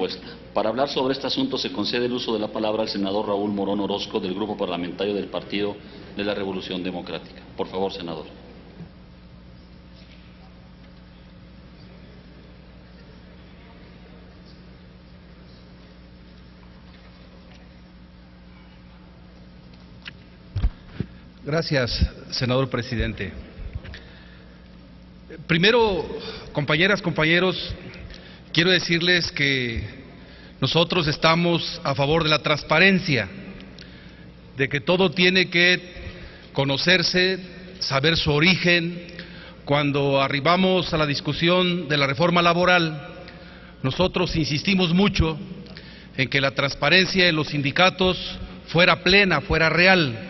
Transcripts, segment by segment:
propuesta. Para hablar sobre este asunto se concede el uso de la palabra al senador Raúl Morón Orozco, del Grupo Parlamentario del Partido de la Revolución Democrática. Por favor, senador. Gracias, senador presidente. Primero, compañeras, compañeros, quiero decirles que nosotros estamos a favor de la transparencia, de que todo tiene que conocerse, saber su origen. Cuando arribamos a la discusión de la reforma laboral, nosotros insistimos mucho en que la transparencia en los sindicatos fuera plena, fuera real,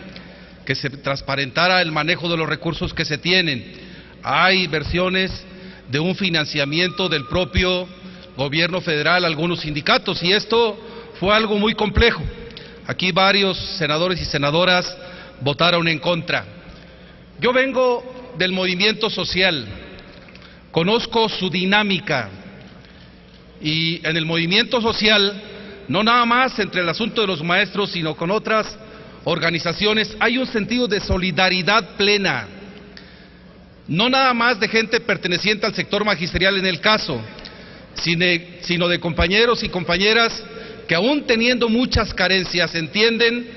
que se transparentara el manejo de los recursos que se tienen. Hay versiones de un financiamiento del propio gobierno federal a algunos sindicatos, y esto fue algo muy complejo. Aquí varios senadores y senadoras votaron en contra. Yo vengo del movimiento social, conozco su dinámica, y en el movimiento social, no nada más entre el asunto de los maestros, sino con otras organizaciones, hay un sentido de solidaridad plena, no nada más de gente perteneciente al sector magisterial en el caso, sino de compañeros y compañeras que, aún teniendo muchas carencias, entienden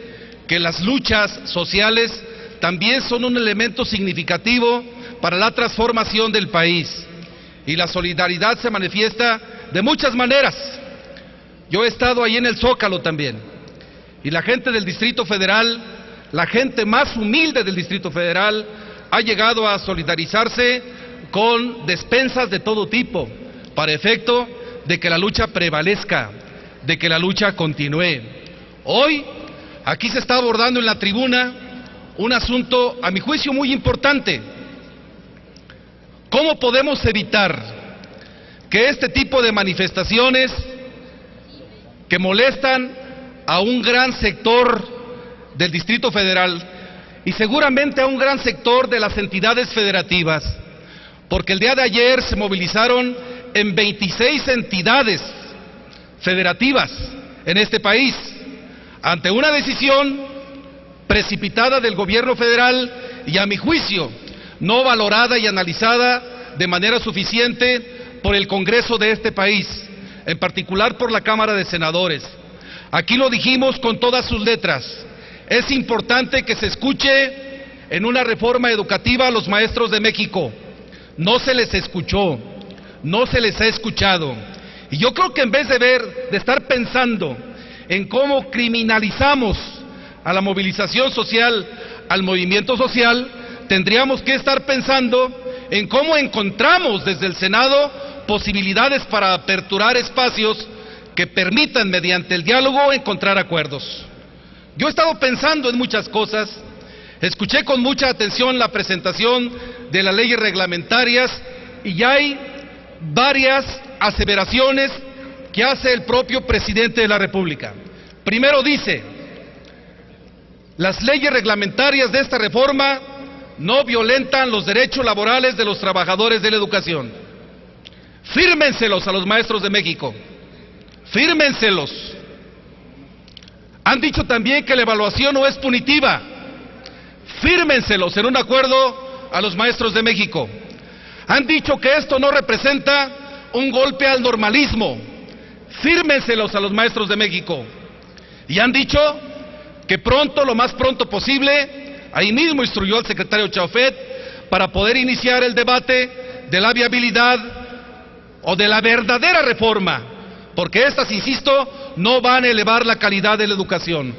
que las luchas sociales también son un elemento significativo para la transformación del país, y la solidaridad se manifiesta de muchas maneras. Yo he estado ahí en el Zócalo también, y la gente del Distrito Federal, la gente más humilde del Distrito Federal, ha llegado a solidarizarse con despensas de todo tipo, para efecto de que la lucha prevalezca, de que la lucha continúe. Hoy, aquí se está abordando en la tribuna un asunto, a mi juicio, muy importante. ¿Cómo podemos evitar que este tipo de manifestaciones que molestan a un gran sector del Distrito Federal y seguramente a un gran sector de las entidades federativas, porque el día de ayer se movilizaron en 26 entidades federativas en este país, ante una decisión precipitada del gobierno federal y, a mi juicio, no valorada y analizada de manera suficiente por el Congreso de este país, en particular por la Cámara de Senadores. Aquí lo dijimos con todas sus letras: es importante que se escuche en una reforma educativa a los maestros de México. No se les escuchó, no se les ha escuchado. Y yo creo que en vez de estar pensando en cómo criminalizamos a la movilización social, al movimiento social, tendríamos que estar pensando en cómo encontramos desde el Senado posibilidades para aperturar espacios que permitan, mediante el diálogo, encontrar acuerdos. Yo he estado pensando en muchas cosas, escuché con mucha atención la presentación de las leyes reglamentarias, y ya hay varias aseveraciones que hace el propio presidente de la República. Primero dice: las leyes reglamentarias de esta reforma no violentan los derechos laborales de los trabajadores de la educación. Fírmenselos a los maestros de México. Fírmenselos. Han dicho también que la evaluación no es punitiva. Fírmenselos en un acuerdo a los maestros de México. Han dicho que esto no representa un golpe al normalismo. Fírmenselos a los maestros de México. Y han dicho que pronto, lo más pronto posible, ahí mismo instruyó al secretario Chaufet para poder iniciar el debate de la viabilidad o de la verdadera reforma, porque estas, insisto, no van a elevar la calidad de la educación.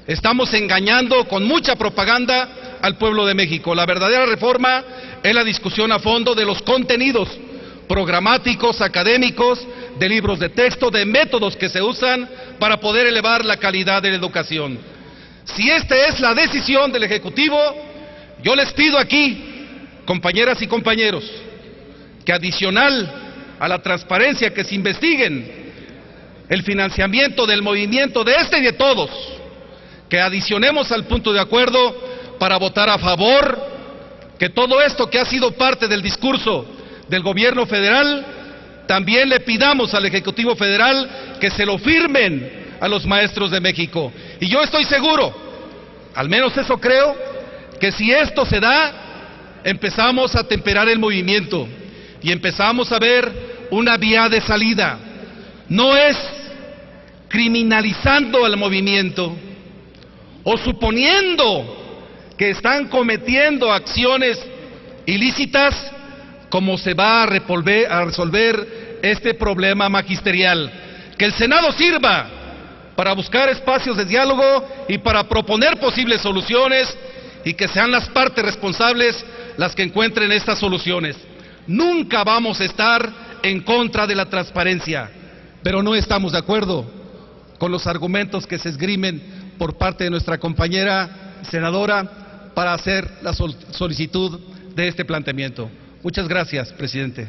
Estamos engañando con mucha propaganda al pueblo de México. La verdadera reforma es la discusión a fondo de los contenidos programáticos, académicos, de libros de texto, de métodos que se usan para poder elevar la calidad de la educación. Si esta es la decisión del Ejecutivo, yo les pido aquí, compañeras y compañeros, que adicional a la transparencia, que se investiguen el financiamiento del movimiento de este y de todos, que adicionemos al punto de acuerdo para votar a favor, que todo esto que ha sido parte del discurso del gobierno federal también le pidamos al Ejecutivo Federal que se lo firmen a los maestros de México. Y yo estoy seguro, al menos eso creo, que si esto se da, empezamos a temperar el movimiento y empezamos a ver una vía de salida. No es criminalizando al movimiento o suponiendo que están cometiendo acciones ilícitas como se va a resolver este problema magisterial. Que el Senado sirva para buscar espacios de diálogo y para proponer posibles soluciones, y que sean las partes responsables las que encuentren estas soluciones. Nunca vamos a estar en contra de la transparencia, pero no estamos de acuerdo con los argumentos que se esgrimen por parte de nuestra compañera senadora para hacer la solicitud de este planteamiento. Muchas gracias, presidente.